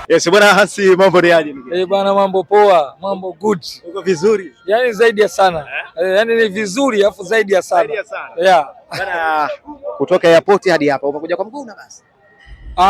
Yes, bwana Hansi, mambo ni aje? Bwana, mambo poa, mambo good. Uko vizuri? Yaani zaidi ya sana. Yaani ni vizuri afu zaidi ya sana. Yeah. Bwana, kutoka airport hadi hapa umekuja kwa mguu na basi?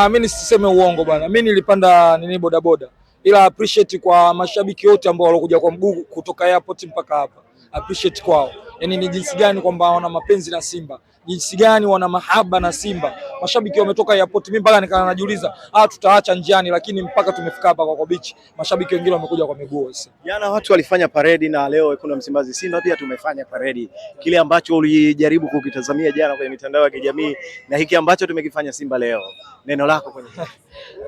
Mimi nisiseme uongo bwana. Mimi nilipanda bodaboda. Ila appreciate kwa mashabiki wote ambao walikuja kwa mguu kutoka airport mpaka hapa. Appreciate kwao. Yaani ni jinsi gani kwamba wana mapenzi na Simba. Jinsi gani wana mahaba na Simba. Mashabiki wametoka airport, mimi mpaka nikaanza najiuliza, tutaacha njiani, lakini mpaka tumefika hapa kwa beach. Mashabiki wengine wamekuja kwa miguu. Jana watu walifanya paredi na leo kuna Msimbazi Simba pia tumefanya paredi. Kile ambacho ulijaribu kukitazamia jana kwenye mitandao ya kijamii na hiki ambacho tumekifanya Simba leo. Neno lako kwenye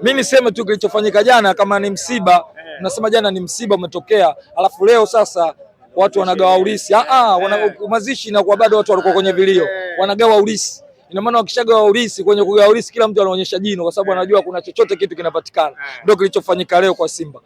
mimi niseme tu kilichofanyika jana kama ni msiba, tunasema jana ni msiba umetokea, alafu leo sasa watu wanagawa ulisi. Mazishi na kwa bado watu walikuwa kwenye vilio. Wanagawa ulisi. Ina maana wakishagawa ulisi, kwenye kugawa ulisi kila mtu anaonyesha jino kwa sababu anajua kuna chochote kitu kinapatikana. Ndio kilichofanyika leo kwa Simba.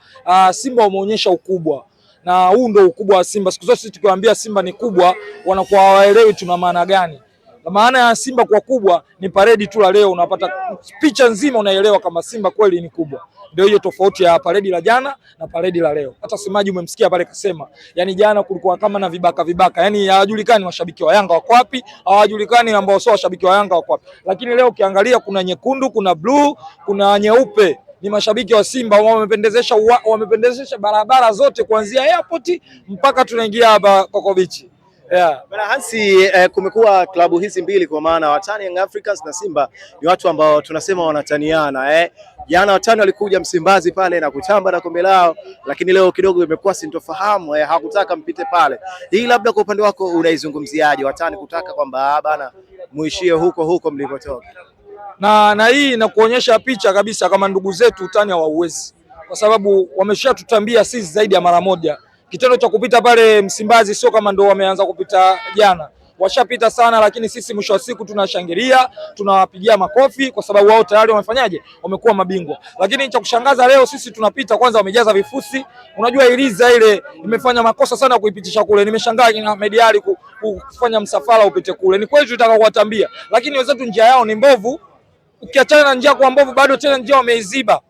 Simba wameonyesha ukubwa. Na huu ndio ukubwa wa Simba. Siku zote sisi tukiwaambia Simba ni kubwa, wanakuwa hawaelewi tuna maana gani. Maana ya Simba kwa kubwa ni paredi tu la leo, unapata picha nzima unaelewa kama Simba kweli ni kubwa. Ndio hiyo tofauti ya paredi la jana na paredi la leo. Hata semaji umemsikia pale kasema, yani jana kulikuwa kama na vibaka, yani hawajulikani mashabiki wa Yanga wako wapi, hawajulikani ambao sio washabiki wa Yanga wako wapi. Lakini leo ukiangalia kuna nyekundu, kuna blue, kuna nyeupe. Ni mashabiki wa Simba wamependezesha barabara zote kuanzia airport mpaka tunaingia hapa Coco Beach. Yeah. Bwana Hansi, kumekuwa klabu hizi mbili kwa maana watani Young Africans na Simba ni watu ambao tunasema wanataniana. Jana watani walikuja Msimbazi pale na kutamba na kombe lao, lakini leo kidogo imekuwa sintofahamu, hakutaka mpite pale. Hii labda kwa upande wako unaizungumziaje, watani kutaka kwamba bana muishie huko mlipotoka? Na hii inakuonyesha picha kabisa kama ndugu zetu utani hawauwezi, kwa sababu wameshatutambia sisi zaidi ya mara moja. Kitendo cha kupita pale Msimbazi sio kama ndo wameanza kupita jana. Washapita sana, lakini sisi mwisho wa siku tunashangilia, tunawapigia makofi kwa sababu wao tayari wamefanyaje? Wamekuwa mabingwa. Lakini cha kushangaza leo sisi tunapita kwanza wamejaza vifusi. Unajua Iliza ile imefanya makosa sana kuipitisha kule. Nimeshangaa kina Ahmed Ally kufanya msafara upite kule. Ni kweli tutaka kuwatambia, lakini wenzetu njia yao ni mbovu. Ukiachana na njia kwa mbovu bado tena njia wameiziba.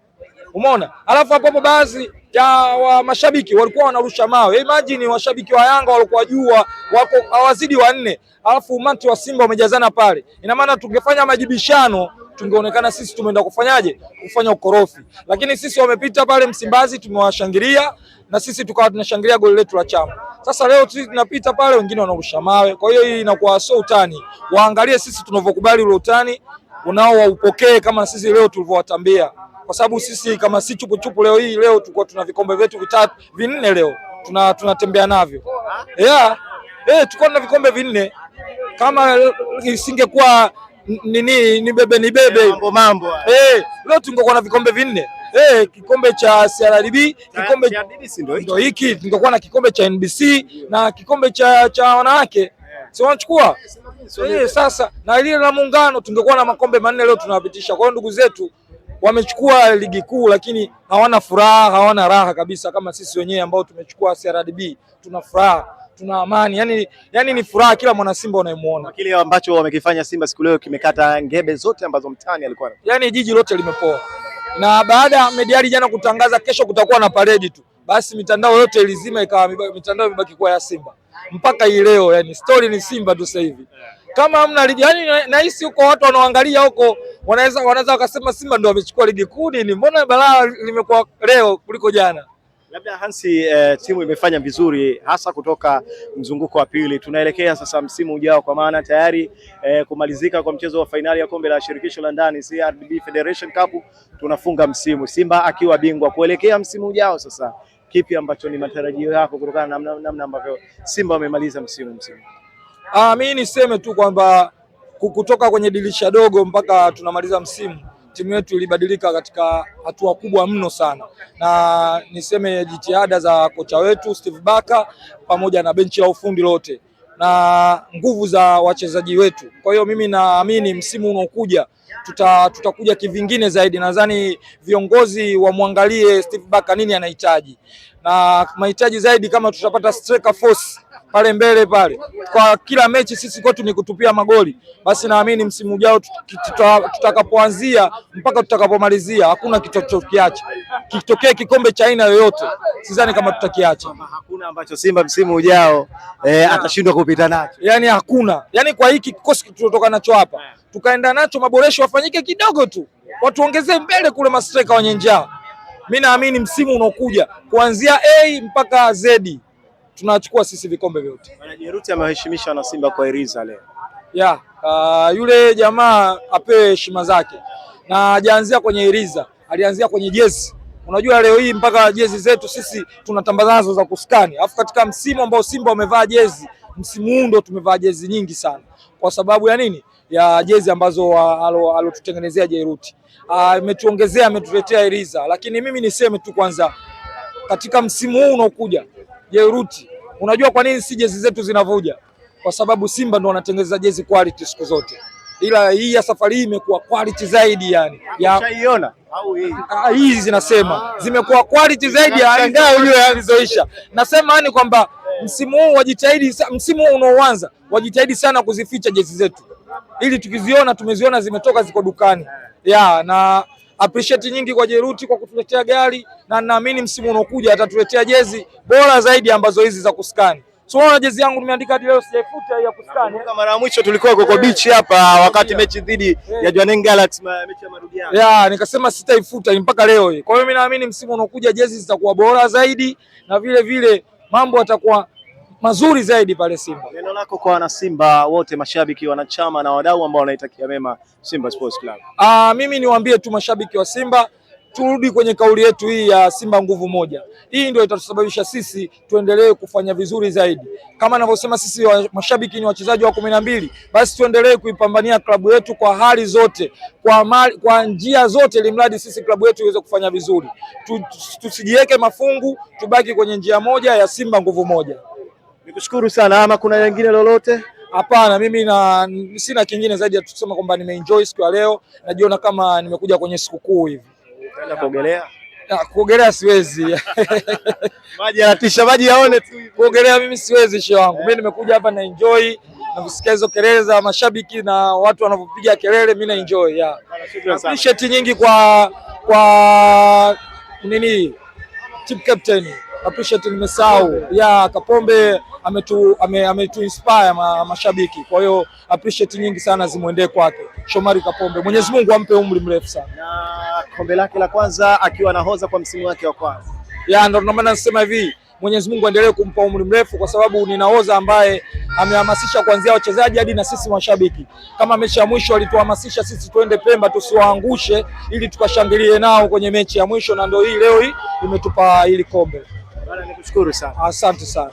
Umeona? Alafu hapo baadhi ya wa mashabiki walikuwa wanarusha mawe. Imagine washabiki wa Yanga walikuwa juu wako hawazidi 4, alafu umati wa Simba umejazana pale. Ina maana tungefanya majibishano tungeonekana sisi tumeenda kufanyaje? Kufanya ukorofi. Lakini sisi wamepita pale Msimbazi tumewashangilia na sisi tukawa tunashangilia goli letu la chama. Sasa leo sisi tunapita pale wengine wanarusha mawe. Kwa hiyo hii inakuwa sio utani. Waangalie sisi tunavyokubali ule utani, unao waupokee kama sisi leo tulivyowatambia. Kwa sababu sisi kama si chupu leo tulikuwa tuna vikombe vyetu 4 leo tunatembea navyo. Tulikuwa tuna vikombe 4. Kama isingekuwa ni bebe mambo. Leo tungekuwa na vikombe 4. Kikombe cha CRDB, kikombe ndio hiki, tungekuwa na kikombe cha NBC na kikombe cha wanawake. Si wanachukua? Sasa na ile la Muungano tungekuwa na makombe 4 leo tunawapitisha. Kwa hiyo ndugu zetu wamechukua ligi kuu lakini hawana furaha, hawana raha kabisa kama sisi wenyewe ambao tumechukua CRDB. Tuna furaha, tuna amani. Yani ni furaha kila mwana Simba unayemuona. Kile ambacho wamekifanya Simba siku leo kimekata ngebe zote ambazo mtani alikuwa. Yani jiji lote limepoa. Na baada ya Ahmed Ally jana kutangaza kesho kutakuwa na paredi tu, basi mitandao yote ilizima, ikawa mitandao imebaki kwa ya Simba. Mpaka hii leo yani story ni Simba tu sasa hivi. Kama hamna ligi, yani nahisi huko watu wanaoangalia huko wanaweza wakasema Simba ndio wamechukua ligi kuu. Ni mbona balaa limekuwa leo kuliko jana? Labda Hansi, timu imefanya vizuri hasa kutoka mzunguko wa pili. Tunaelekea sasa msimu ujao kwa maana tayari kumalizika kwa mchezo wa fainali ya kombe la shirikisho la ndani CRDB Federation Cup, tunafunga msimu. Simba akiwa bingwa kuelekea msimu ujao sasa, kipi ambacho ni matarajio yako kutokana na namna ambavyo Simba wamemaliza msimu? Mimi niseme tu kwamba kutoka kwenye dirisha dogo mpaka tunamaliza msimu, timu yetu ilibadilika katika hatua kubwa mno sana, na niseme jitihada za kocha wetu Steve Barker pamoja na benchi la ufundi lote na nguvu za wachezaji wetu. Kwa hiyo mimi naamini msimu unaokuja tutakuja kivingine zaidi. Nadhani viongozi wamwangalie Steve Barker nini anahitaji, na mahitaji zaidi kama tutapata striker force pale mbele pale, kwa kila mechi sisi kwetu ni kutupia magoli, basi naamini msimu ujao tutakapoanzia mpaka tutakapomalizia hakuna kitokiacha. Kitokee kikombe cha aina yoyote, sidhani kama tutakiacha. Hakuna ambacho Simba msimu ujao atashindwa kupita nacho. Yani hakuna, yani kwa hiki kikosi tutoka nacho hapa tukaenda nacho, maboresho wafanyike kidogo tu, watuongezee mbele kule mastreka wenye njaa. Mimi naamini msimu unaokuja kuanzia A mpaka Z tunachukua sisi vikombe vyote. Bwana Jeruti ameheshimisha na Simba kwa Iriza leo. Yule jamaa apewe heshima zake, na hajaanzia kwenye Iriza, alianzia kwenye jezi. Unajua leo hii mpaka jezi zetu sisi tunatambazazo za kuskani, alafu katika msimu ambao Simba wamevaa jezi, msimu huu ndo tumevaa jezi nyingi sana. Kwa sababu ya nini? Ya jezi ambazo alotutengenezea Jeruti. Ametuongezea, ametuletea Iriza. Lakini mimi niseme tu kwanza, katika msimu huu unaokuja Jeruti, unajua kwa nini si jezi zetu zinavuja? Kwa sababu Simba ndo wanatengeneza jezi quality siku zote, ila hii ya safari hii imekuwa quality zaidi. Yani unaiona au hii zinasema zimekuwa quality zaidi ya ngao ile alizoisha. Nasema yani kwamba msimu huu wajitahidi, msimu huu unaoanza wajitahidi sana kuzificha jezi zetu, ili tukiziona tumeziona zimetoka, ziko dukani. Na appreciate nyingi kwa Jeruti kwa kutuletea gari, na naamini msimu unaokuja atatuletea jezi bora zaidi ambazo hizi za kuskani. Unaona jezi yangu nimeandika hadi leo sijaifuta ya kuskani. Mara ya mwisho tulikuwa Coco Beach hapa wakati mechi dhidi ya Jwaneng Galaxy, mechi ya marudiano. Nikasema sitaifuta mpaka leo hii. Kwa hiyo mimi naamini msimu unaokuja jezi zitakuwa bora zaidi, na vile vile mambo yatakuwa mazuri zaidi pale Simba. Neno lako kwa wana Simba wote, mashabiki, wanachama na wadau ambao wanaitakia mema Simba Sports Club? Mimi niwaambie tu mashabiki wa Simba, turudi kwenye kauli yetu hii ya Simba nguvu moja. Hii ndio itatusababisha sisi tuendelee kufanya vizuri zaidi. Kama ninavyosema sisi mashabiki ni wachezaji wa 12, basi tuendelee kuipambania klabu yetu kwa hali zote, kwa njia zote, ili mradi sisi klabu yetu iweze kufanya vizuri. Tusijiweke mafungu, tubaki kwenye njia moja ya Simba nguvu moja. Nikushukuru sana. Ama kuna lingine lolote? Hapana, mimi sina kingine zaidi ya tusema kwamba nimeenjoy siku ya leo, najiona kama nimekuja kwenye sikukuu hivi. Unaenda kuogelea? Kuogelea siwezi. Maji yanatisha, maji yaone tu. Kuogelea mimi siwezi shehe wangu. Mimi nimekuja hapa na enjoy na kusikia hizo kelele za mashabiki na watu wanapopiga kelele, mimi na enjoy. Appreciate nyingi kwa nini team captain. Appreciate, nimesahau Kapombe ametu inspire mashabiki. Kwa hiyo appreciate nyingi sana zimwendee kwake Shomari Kapombe. Mwenyezi Mungu ampe umri mrefu sana. Na kombe lake la kwanza akiwa nahodha kwa msimu wake wa kwanza. Ndio maana nasema hivi, Mwenyezi Mungu aendelee kumpa umri mrefu, kwa sababu ni nahodha ambaye amehamasisha kuanzia wachezaji hadi na sisi mashabiki. Kama mechi ya mwisho alituhamasisha sisi tuende Pemba tusiwaangushe, ili tukashangilie nao kwenye mechi ya mwisho, na ndio hii leo hii imetupa hili kombe. Bwana, nikushukuru sana. Asante sana.